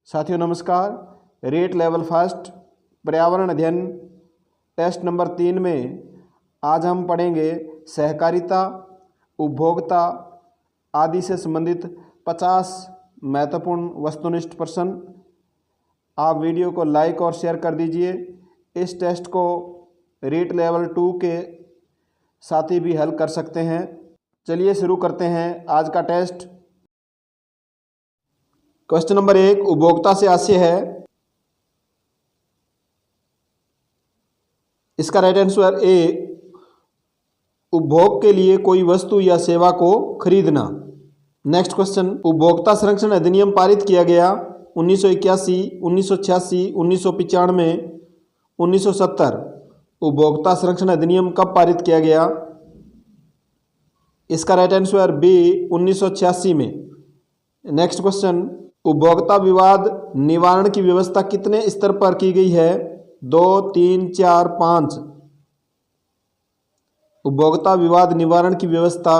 साथियों नमस्कार। Rate level first पर्यावरण अध्ययन टेस्ट नंबर 3 में आज हम पढ़ेंगे सहकारिता, उपभोक्ता आदि से संबंधित 50 महत्वपूर्ण वस्तुनिष्ठ प्रश्न। आप वीडियो को लाइक और शेयर कर दीजिए। इस टेस्ट को रेट लेवल 2 के साथी भी हल कर सकते हैं। चलिए शुरू करते हैं आज का टेस्ट। क्वेश्चन नंबर 1 उपभोक्ता से हास्य है। इसका राइट आंसर ए, उपभोग के लिए कोई वस्तु या सेवा को खरीदना। नेक्स्ट क्वेश्चन, उपभोक्ता संरक्षण अधिनियम पारित किया गया 1981, 1986, 1995, 1970। उपभोक्ता संरक्षण अधिनियम कब पारित किया गया? इसका राइट आंसर बी, 1986 में। नेक्स्ट क्वेश्चन, उपभोक्ता विवाद निवारण की व्यवस्था कितने स्तर पर की गई है? 2, 3, 4, 5। उपभोक्ता विवाद निवारण की व्यवस्था,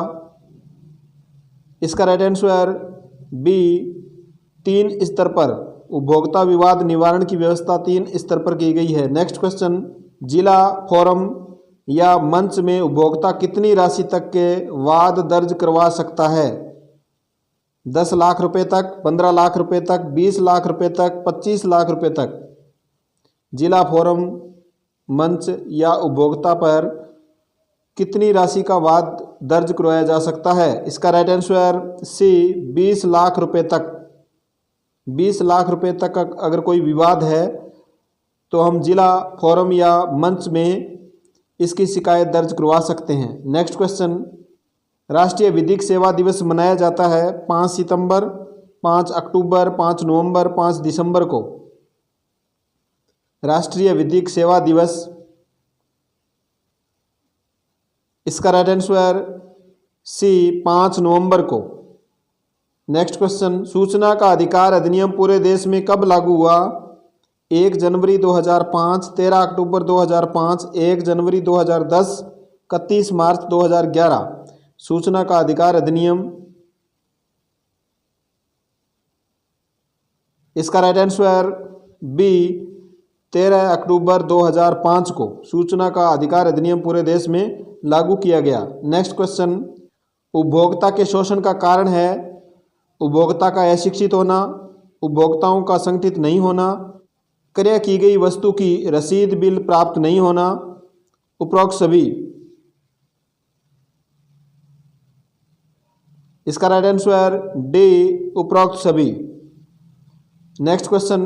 इसका राइट आंसर बी, 3 स्तर पर। उपभोक्ता विवाद निवारण की व्यवस्था 3 स्तर पर की गई है। नेक्स्ट क्वेश्चन, जिला फोरम या मंच में उपभोक्ता कितनी राशि तक के वाद दर्ज करवा सकता है? 10 लाख रुपए तक, 15 लाख रुपए तक, 20 लाख रुपए तक, 25 लाख रुपए तक। जिला फोरम, मंच या उपभोक्ता पर कितनी राशि का वाद दर्ज करवाया जा सकता है? इसका राइट आंसर सी, 20 लाख रुपए तक। 20 लाख रुपए तक अगर कोई विवाद है तो हम जिला फोरम या मंच में इसकी शिकायत दर्ज करवा सकते हैं। नेक्स्ट क्वेश्चन, राष्ट्रीय विधिक सेवा दिवस मनाया जाता है 5 सितंबर, 5 अक्टूबर, 5 नवंबर, 5 दिसंबर को। राष्ट्रीय विधिक सेवा दिवस, इसका राइट आंसर सी, 5 नवंबर को। नेक्स्ट क्वेश्चन, सूचना का अधिकार अधिनियम पूरे देश में कब लागू हुआ? 1 जनवरी 2005, 13 अक्टूबर 2005, 1 जनवरी 2010, 31 मार्च 2011। सूचना का अधिकार अधिनियम, इसका राइट आंसर बी, 13 अक्टूबर 2005 को सूचना का अधिकार अधिनियम पूरे देश में लागू किया गया। नेक्स्ट क्वेश्चन, उपभोक्ता के शोषण का कारण है उपभोक्ता का अशिक्षित होना, उपभोक्ताओं का संगठित नहीं होना, क्रय की गई वस्तु की रसीद बिल प्राप्त नहीं होना, उपरोक्त सभी। इसका राइट आंसर डी, उपरोक्त सभी। नेक्स्ट क्वेश्चन,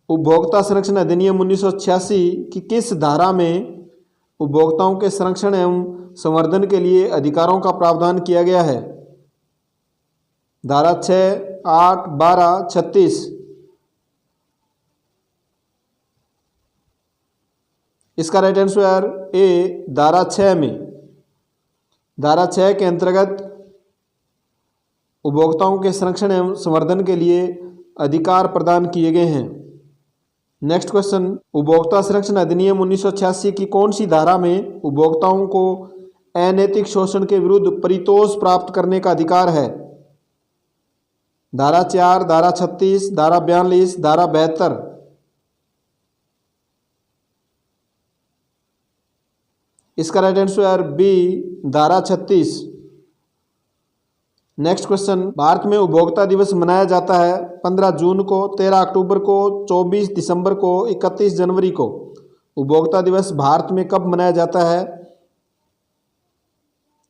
उपभोक्ता संरक्षण अधिनियम 1986 की किस धारा में उपभोक्ताओं के संरक्षण एवं संवर्धन के लिए अधिकारों का प्रावधान किया गया है? धारा 6, 8, 12, 36। इसका राइट आंसर ए, धारा 6 में। धारा 6 के अंतर्गत उपभोक्ताओं के संरक्षण एवं संवर्धन के लिए अधिकार प्रदान किए गए हैं। नेक्स्ट क्वेश्चन, उपभोक्ता संरक्षण अधिनियम 1986 की कौन सी धारा में उपभोक्ताओं को अनैतिक शोषण के विरुद्ध परितोष प्राप्त करने का अधिकार है? धारा 4, धारा 36, धारा 42, धारा 72। इसका राइट आंसर बी, धारा 36। नेक्स्ट क्वेश्चन, भारत में उपभोक्ता दिवस मनाया जाता है 15 जून को, 13 अक्टूबर को, 24 दिसंबर को, 31 जनवरी को। उपभोक्ता दिवस भारत में कब मनाया जाता है?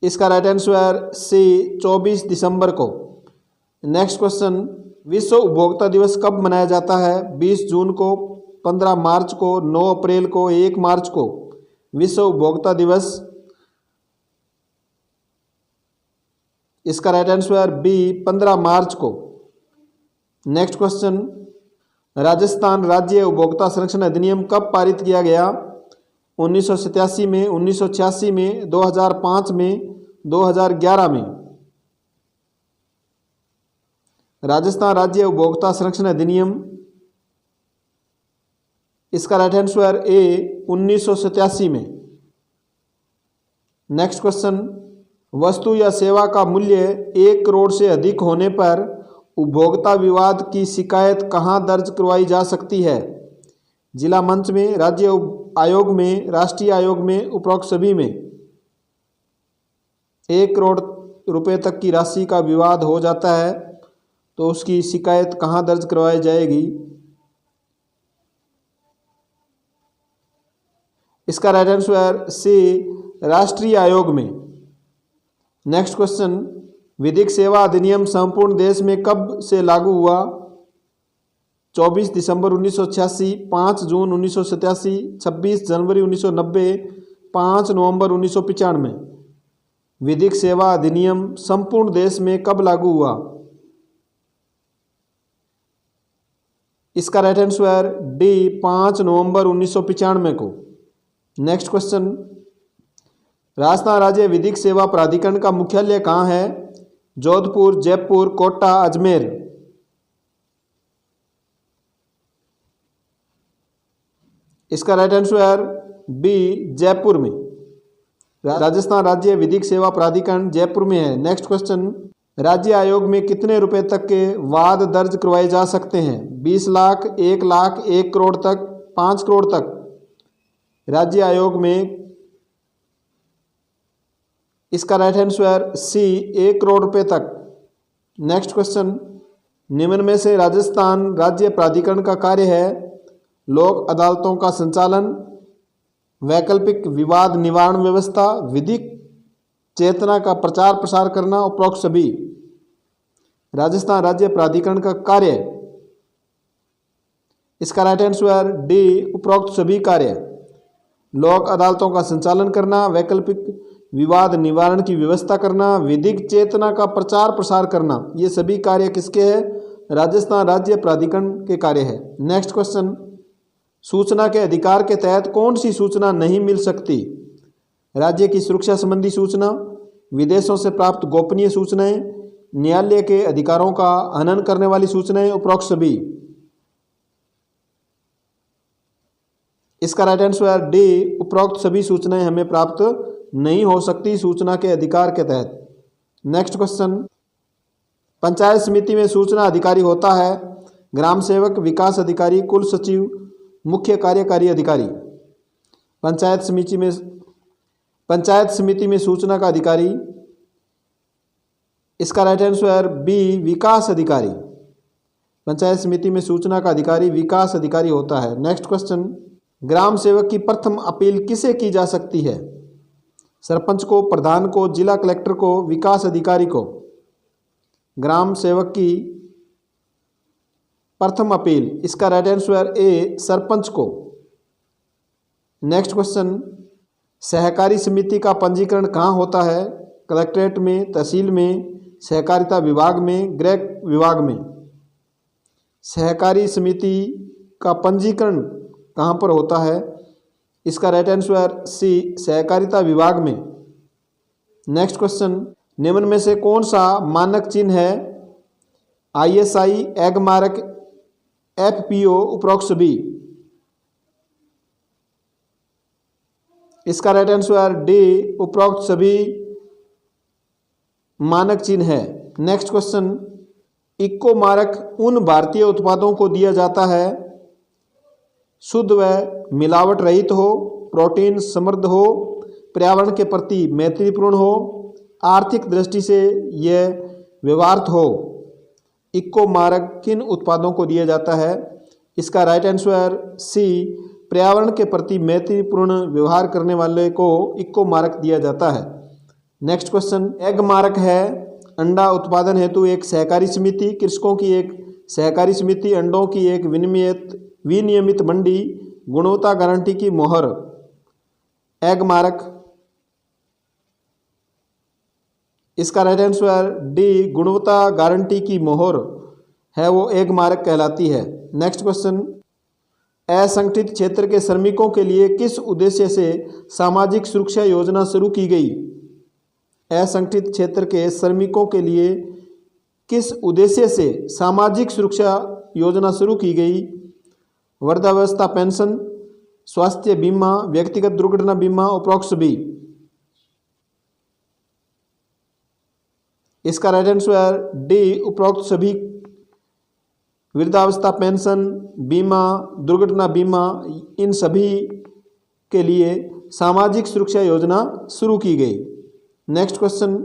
इसका राइट आंसर सी, 24 दिसंबर को। नेक्स्ट क्वेश्चन, विश्व उपभोक्ता दिवस कब मनाया जाता है? 20 जून को, 15 मार्च को, 9 अप्रैल को, 1 मार्च को। विश्व उपभोक्ता दिवस, इसका राइट आंसर बी, 15 मार्च को। नेक्स्ट क्वेश्चन, राजस्थान राज्य उपभोक्ता संरक्षण अधिनियम कब पारित किया गया? 1987 में, 1986 में, 2005 में, 2011 में। राजस्थान राज्य उपभोक्ता संरक्षण अधिनियम, इसका राइट आंसर ए, 1987 में। नेक्स्ट क्वेश्चन, वस्तु या सेवा का मूल्य 1 करोड़ से अधिक होने पर उपभोक्ता विवाद की शिकायत कहाँ दर्ज करवाई जा सकती है? जिला मंच में, राज्य आयोग में, राष्ट्रीय आयोग में, उपरोक्त सभी में। 1 करोड़ रुपए तक की राशि का विवाद हो जाता है तो उसकी शिकायत कहाँ दर्ज करवाई जाएगी? इसका राइट आंसर सी, राष्ट्रीय आयोग में। नेक्स्ट क्वेश्चन, विधिक सेवा अधिनियम संपूर्ण देश में कब से लागू हुआ? 24 दिसंबर 1986, 5 जून 1987, 26 जनवरी 1990, 5 नवंबर 1995। विधिक सेवा अधिनियम संपूर्ण देश में कब लागू हुआ? इसका राइट आंसर डी, 5 नवंबर 1995 को। नेक्स्ट क्वेश्चन, राजस्थान राज्य विधिक सेवा प्राधिकरण का मुख्यालय कहाँ है? जोधपुर, जयपुर, कोटा, अजमेर। इसका राइट आंसर बी, जयपुर में। राजस्थान राज्य विधिक सेवा प्राधिकरण जयपुर में है। नेक्स्ट क्वेश्चन, राज्य आयोग में कितने रुपए तक के वाद दर्ज करवाए जा सकते हैं? 20 लाख, 1 लाख, 1 करोड़ तक, 5 करोड़ तक। राज्य आयोग में इसका राइट आंसर सी, 1 करोड़ रुपए तक। नेक्स्ट क्वेश्चन, निम्न में से राजस्थान राज्य प्राधिकरण का कार्य है लोक अदालतों का संचालन, वैकल्पिक विवाद निवारण व्यवस्था, विधिक चेतना का प्रचार प्रसार करना, उपरोक्त सभी। राजस्थान राज्य प्राधिकरण का कार्य, इसका राइट आंसर डी, उपरोक्त सभी कार्य। लोक अदालतों का संचालन करना, वैकल्पिक विवाद निवारण की व्यवस्था करना, विधिक चेतना का प्रचार प्रसार करना, ये सभी कार्य किसके हैं? राजस्थान राज्य प्राधिकरण के कार्य है। नेक्स्ट क्वेश्चन, सूचना के अधिकार के तहत कौन सी सूचना नहीं मिल सकती? राज्य की सुरक्षा संबंधी सूचना, विदेशों से प्राप्त गोपनीय सूचनाएं, न्यायालय के अधिकारों का हनन करने वाली सूचनाएं, उपरोक्त सभी। इसका राइट आंसर डी, उपरोक्त सभी सूचनाएं हमें प्राप्त नहीं हो सकती सूचना के अधिकार के तहत। नेक्स्ट क्वेश्चन, पंचायत समिति में सूचना अधिकारी होता है ग्राम सेवक, विकास अधिकारी, कुल सचिव, मुख्य कार्यकारी अधिकारी। पंचायत समिति में सूचना का अधिकारी, इसका राइट आंसर बी, विकास अधिकारी। पंचायत समिति में सूचना का अधिकारी विकास अधिकारी होता है। नेक्स्ट क्वेश्चन, ग्राम सेवक की प्रथम अपील किसे की जा सकती है? सरपंच को, प्रधान को, जिला कलेक्टर को, विकास अधिकारी को। ग्राम सेवक की प्रथम अपील, इसका राइट आंसर ए, सरपंच को। नेक्स्ट क्वेश्चन, सहकारी समिति का पंजीकरण कहाँ होता है? कलेक्ट्रेट में, तहसील में, सहकारिता विभाग में, गृह विभाग में। सहकारी समिति का पंजीकरण कहाँ पर होता है? इसका राइट आंसर सी, सहकारिता विभाग में। नेक्स्ट क्वेश्चन, निम्न में से कौन सा मानक चिन्ह है? ISI, एग मार्क, FPO, उपरोक्त सभी। इसका राइट आंसर डी, उपरोक्त सभी मानक चिन्ह है। नेक्स्ट क्वेश्चन, इक्को मार्क उन भारतीय उत्पादों को दिया जाता है शुद्ध व मिलावट रहित हो, प्रोटीन समृद्ध हो, पर्यावरण के प्रति मैत्रीपूर्ण हो, आर्थिक दृष्टि से यह व्यवहार्थ हो। इक्को मार्क किन उत्पादों को दिया जाता है? इसका राइट आंसर सी, पर्यावरण के प्रति मैत्रीपूर्ण व्यवहार करने वाले को इक्को मार्क दिया जाता है। नेक्स्ट क्वेश्चन, एग मार्क है अंडा उत्पादन हेतु एक सहकारी समिति, कृषकों की एक सहकारी समिति, अंडों की एक विनियमित मंडी, गुणवत्ता गारंटी की मोहर। एग मार्क, इसका राइट आंसर डी, गुणवत्ता गारंटी की मोहर है वो एग मार्क कहलाती है। नेक्स्ट क्वेश्चन, असंगठित क्षेत्र के श्रमिकों के लिए किस उद्देश्य से सामाजिक सुरक्षा योजना शुरू की गई? असंगठित क्षेत्र के श्रमिकों के लिए किस उद्देश्य से सामाजिक सुरक्षा योजना शुरू की गई? वृद्धावस्था पेंशन, स्वास्थ्य बीमा, व्यक्तिगत दुर्घटना बीमा, उपरोक्त सभी। इसका राइट आंसर डी, उपरोक्त सभी वृद्धावस्था पेंशन, बीमा, दुर्घटना बीमा, इन सभी के लिए सामाजिक सुरक्षा योजना शुरू की गई। नेक्स्ट क्वेश्चन,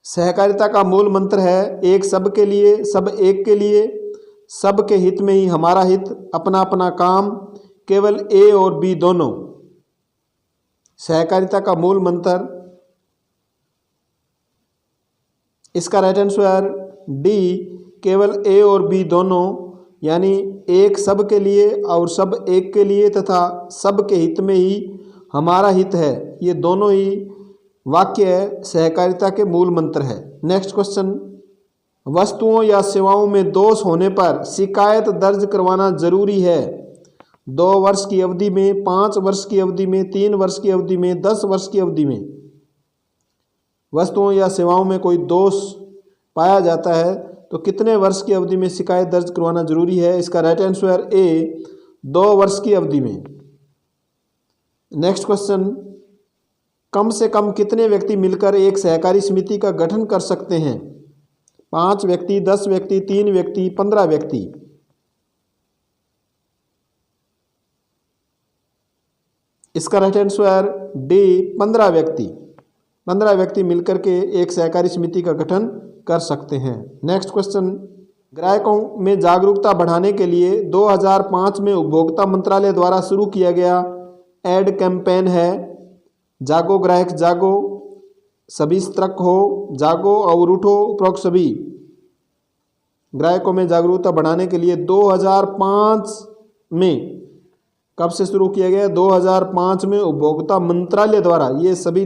सहकारिता का मूल मंत्र है एक सब के लिए, सब एक के लिए, सबके हित में ही हमारा हित, अपना अपना काम, केवल ए और बी दोनों। सहकारिता का मूल मंत्र, इसका राइट आंसर डी, केवल ए और बी दोनों, यानी एक सब के लिए और सब एक के लिए तथा सबके हित में ही हमारा हित है, ये दोनों ही वाक्य सहकारिता के मूल मंत्र है। नेक्स्ट क्वेश्चन, वस्तुओं या सेवाओं में दोष होने पर शिकायत दर्ज करवाना जरूरी है। 2 वर्ष की अवधि में, 5 वर्ष की अवधि में, 3 वर्ष की अवधि में, 10 वर्ष की अवधि में वस्तुओं या सेवाओं में कोई दोष पाया जाता है तो कितने वर्ष की अवधि में शिकायत दर्ज करवाना जरूरी है? इसका राइट आंसर ए, 2 वर्ष की अवधि में। नेक्स्ट क्वेश्चन, कम से कम कितने व्यक्ति मिलकर एक सहकारी समिति का गठन कर सकते हैं? 5 व्यक्ति, 10 व्यक्ति, 3 व्यक्ति, 15 व्यक्ति। इसका राइट आंसर डी, 15 व्यक्ति। 15 व्यक्ति मिलकर के एक सहकारी समिति का गठन कर सकते हैं। नेक्स्ट क्वेश्चन, ग्राहकों में जागरूकता बढ़ाने के लिए 2005 में उपभोक्ता मंत्रालय द्वारा शुरू किया गया एड कैंपेन है जागो ग्राहक जागो, सभी सतर्क हो, जागो और उठो, उपरोक्त सभी। ग्राहकों में जागरूकता बढ़ाने के लिए 2005 में कब से शुरू किया गया? 2005 में उपभोक्ता मंत्रालय द्वारा। ये सभी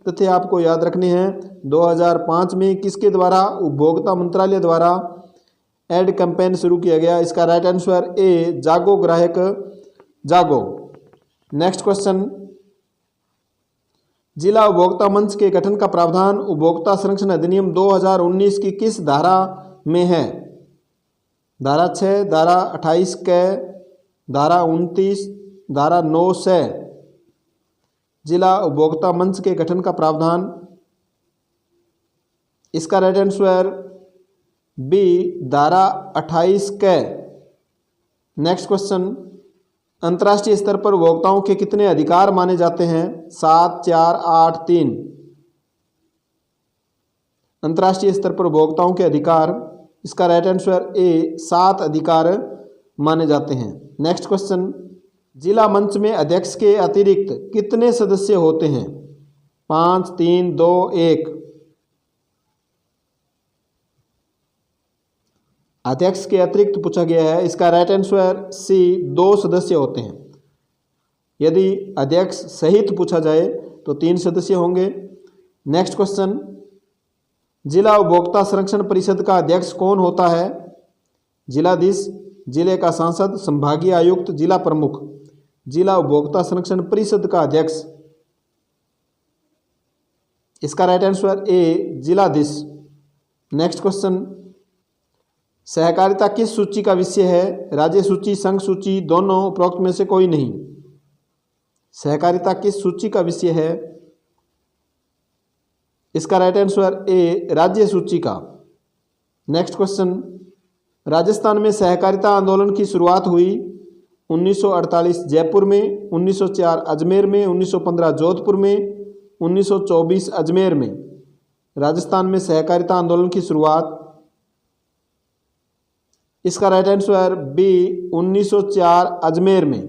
तथ्य आपको याद रखने हैं। 2005 में किसके द्वारा? उपभोक्ता मंत्रालय द्वारा एड कैंपेन शुरू किया गया। इसका राइट आंसर ए, जागो ग्राहक जागो। नेक्स्ट क्वेश्चन, जिला उपभोक्ता मंच के गठन का प्रावधान उपभोक्ता संरक्षण अधिनियम 2019 की किस धारा में है? धारा 6, धारा 28 क, धारा 29, धारा 9 से। जिला उपभोक्ता मंच के गठन का प्रावधान, इसका राइट आंसर बी, धारा 28 क। नेक्स्ट क्वेश्चन, अंतर्राष्ट्रीय स्तर पर उपभोक्ताओं के कितने अधिकार माने जाते हैं? 7, 4, 8, 3। अंतर्राष्ट्रीय स्तर पर उपभोक्ताओं के अधिकार, इसका राइट आंसर ए, 7 अधिकार माने जाते हैं। नेक्स्ट क्वेश्चन, जिला मंच में अध्यक्ष के अतिरिक्त कितने सदस्य होते हैं? 5, 3, 2, 1। अध्यक्ष के अतिरिक्त पूछा गया है। इसका राइट आंसर सी, 2 सदस्य होते हैं। यदि अध्यक्ष सहित पूछा जाए तो 3 सदस्य होंगे। नेक्स्ट क्वेश्चन, जिला उपभोक्ता संरक्षण परिषद का अध्यक्ष कौन होता है? जिलाधीश, जिले का सांसद, संभागीय आयुक्त, जिला प्रमुख। जिला उपभोक्ता संरक्षण परिषद का अध्यक्ष, इसका राइट आंसर ए, जिलाधीश। नेक्स्ट क्वेश्चन, सहकारिता किस सूची का विषय है? राज्य सूची, संघ सूची, दोनों, उपरोक्त में से कोई नहीं। सहकारिता किस सूची का विषय है? इसका राइट आंसर ए, राज्य सूची का। नेक्स्ट क्वेश्चन, राजस्थान में सहकारिता आंदोलन की शुरुआत हुई 1948 जयपुर में, 1904 अजमेर में, 1915 जोधपुर में, 1924 अजमेर में। राजस्थान में सहकारिता आंदोलन की शुरुआत, इसका राइट आंसर बी, 1904 अजमेर में।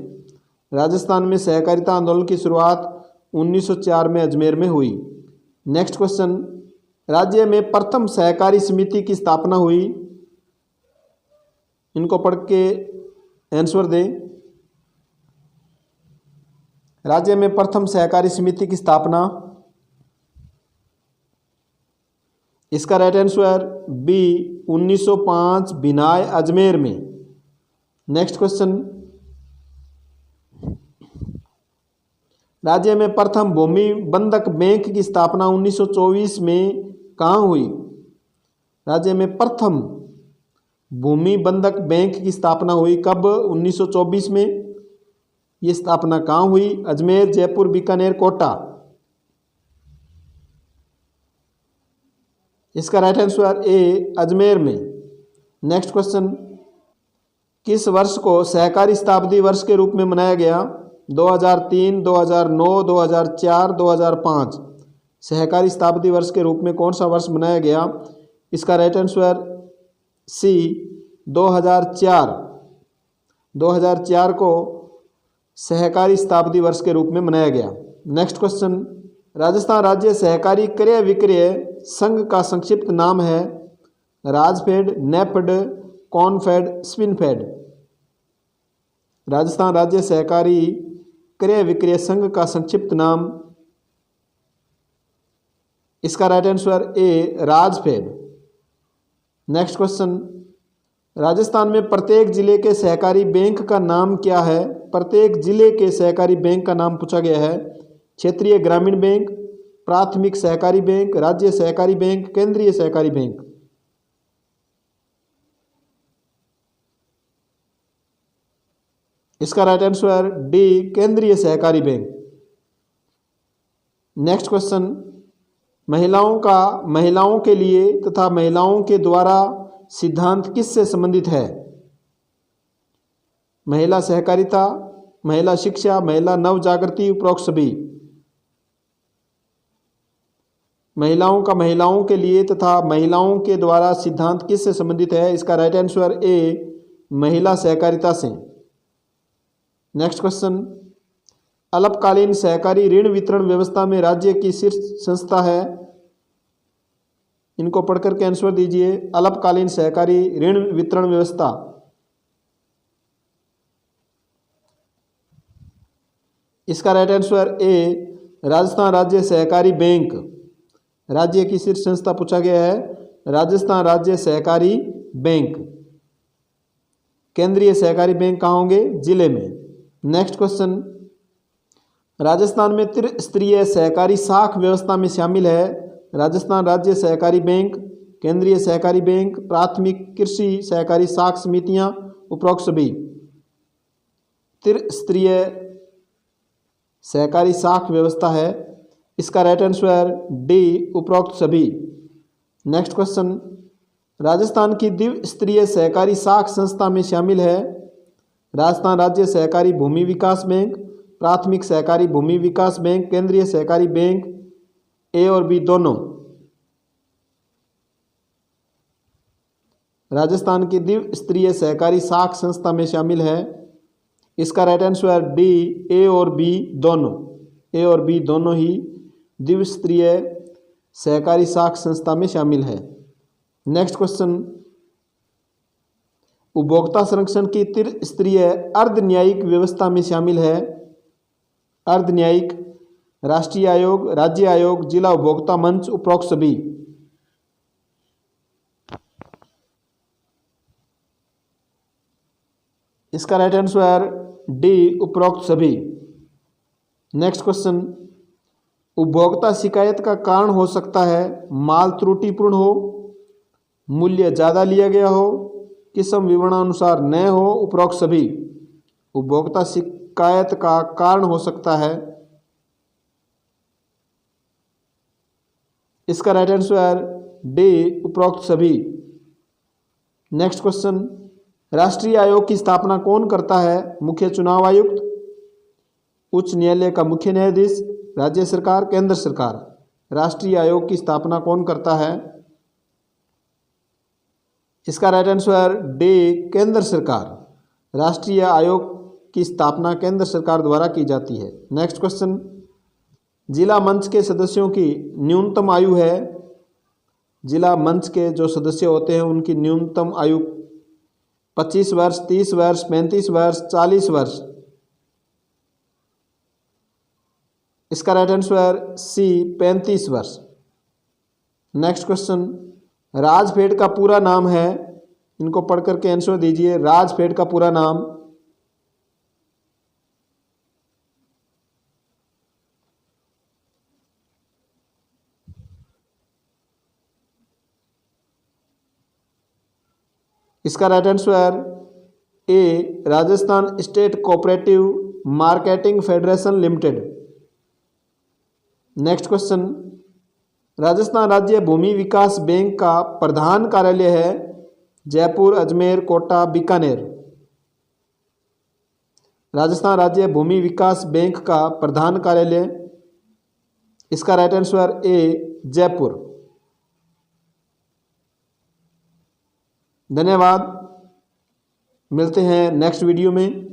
राजस्थान में सहकारिता आंदोलन की शुरुआत 1904 में अजमेर में हुई। नेक्स्ट क्वेश्चन, राज्य में प्रथम सहकारी समिति की स्थापना हुई। इनको पढ़ के आंसर दें। राज्य में प्रथम सहकारी समिति की स्थापना, इसका राइट आंसर बी, 1905 बिनाय अजमेर में। नेक्स्ट क्वेश्चन, राज्य में प्रथम भूमि बंधक बैंक की स्थापना 1924 में कहाँ हुई? राज्य में प्रथम भूमि बंधक बैंक की स्थापना हुई कब? 1924 में। ये स्थापना कहाँ हुई? अजमेर, जयपुर, बीकानेर, कोटा। इसका राइट आंसर ए, अजमेर में। नेक्स्ट क्वेश्चन, किस वर्ष को सहकारी शताब्दी वर्ष के रूप में मनाया गया? 2003, 2009, 2004, 2005। सहकारी शताब्दी वर्ष के रूप में कौन सा वर्ष मनाया गया? इसका राइट आंसर सी 2004। 2004 को सहकारी शताब्दी वर्ष के रूप में मनाया गया। नेक्स्ट क्वेश्चन, राजस्थान राज्य सहकारी क्रय विक्रय संघ का संक्षिप्त नाम है? राजफेड, नेफेड, कॉनफेड, स्पिनफेड। राजस्थान राज्य सहकारी क्रय विक्रय संघ का संक्षिप्त नाम, इसका right answer A RAJFED. Next question, Rajasthan में प्रत्येक जिले के सहकारी बैंक का नाम क्या है? प्रत्येक जिले के सहकारी बैंक का नाम पूछा गया है। क्षेत्रीय ग्रामीण बैंक, प्राथमिक सहकारी बैंक, राज्य सहकारी बैंक, केंद्रीय सहकारी बैंक। इसका राइट आंसर डी केंद्रीय सहकारी बैंक। नेक्स्ट क्वेश्चन, महिलाओं के लिए तथा महिलाओं के द्वारा सिद्धांत किससे संबंधित है? महिला सहकारिता, महिला शिक्षा, महिला नव जागृति, उपरोक्त सभी। महिलाओं के लिए तथा महिलाओं के द्वारा सिद्धांत किससे संबंधित है? इसका राइट आंसर ए महिला सहकारिता से। नेक्स्ट क्वेश्चन, अल्पकालीन सहकारी ऋण वितरण व्यवस्था में राज्य की शीर्ष संस्था है? इनको पढ़कर के आंसर दीजिए। अल्पकालीन सहकारी ऋण वितरण व्यवस्था, इसका राइट आंसर ए राजस्थान राज्य सहकारी बैंक। राज्य की शीर्ष संस्था पूछा गया है, राजस्थान राज्य सहकारी बैंक। केंद्रीय सहकारी बैंक कहाँ होंगे? जिले में। नेक्स्ट क्वेश्चन, राजस्थान में त्रिस्तरीय सहकारी शाख व्यवस्था में शामिल है? राजस्थान राज्य सहकारी बैंक, केंद्रीय सहकारी बैंक, प्राथमिक कृषि सहकारी शाख समितियां, उपरोक्त सभी। त्रिस्तरीय सहकारी शाख व्यवस्था है, इसका राइट आंसर डी उपरोक्त सभी। नेक्स्ट क्वेश्चन, राजस्थान की द्विस्तरीय सहकारी शाख संस्था में शामिल है? राजस्थान राज्य सहकारी भूमि विकास बैंक, प्राथमिक सहकारी भूमि विकास बैंक, केंद्रीय सहकारी बैंक, ए और बी दोनों। राजस्थान की द्विस्तरीय सहकारी शाख संस्था में शामिल है, इसका राइट आंसर डी ए और बी दोनों। ए और बी दोनों ही द्विस्तरीय सहकारी शाख संस्था में शामिल है। नेक्स्ट क्वेश्चन, उपभोक्ता संरक्षण की त्रिस्तरीय अर्ध न्यायिक व्यवस्था में शामिल है? अर्ध न्यायिक, राष्ट्रीय आयोग, राज्य आयोग, जिला उपभोक्ता मंच, उपरोक्त सभी। इसका राइट आंसर डी उपरोक्त सभी। नेक्स्ट क्वेश्चन, उपभोक्ता शिकायत का कारण हो सकता है माल त्रुटिपूर्ण हो, मूल्य ज़्यादा लिया गया हो, किस्म विवरणानुसार न हो, उपरोक्त सभी। उपभोक्ता शिकायत का कारण हो सकता है, इसका राइट आंसर डी उपरोक्त सभी। नेक्स्ट क्वेश्चन, राष्ट्रीय आयोग की स्थापना कौन करता है? मुख्य चुनाव आयुक्त, उच्च न्यायालय का मुख्य न्यायाधीश, राज्य सरकार, केंद्र सरकार। राष्ट्रीय आयोग की स्थापना कौन करता है? इसका राइट आंसर डी केंद्र सरकार। राष्ट्रीय आयोग की स्थापना केंद्र सरकार द्वारा की जाती है। नेक्स्ट क्वेश्चन, जिला मंच के सदस्यों की न्यूनतम आयु है? जिला मंच के जो सदस्य होते हैं उनकी न्यूनतम आयु 25 वर्ष, 30 वर्ष, 35 वर्ष, 40 वर्ष। इसका राइट आंसर सी 35 वर्ष। नेक्स्ट क्वेश्चन, राजफेड का पूरा नाम है? इनको पढ़ करके आंसर दीजिए। राजफेड का पूरा नाम, इसका right answer A Rajasthan state cooperative marketing federation limited. Next question, Rajasthan राज्य भूमि विकास बैंक का प्रधान कार्यालय है? जयपुर, अजमेर, कोटा, बीकानेर। राजस्थान राज्य भूमि विकास बैंक का प्रधान कार्यालय, इसका राइट आंसर ए जयपुर। धन्यवाद, मिलते हैं नेक्स्ट वीडियो में।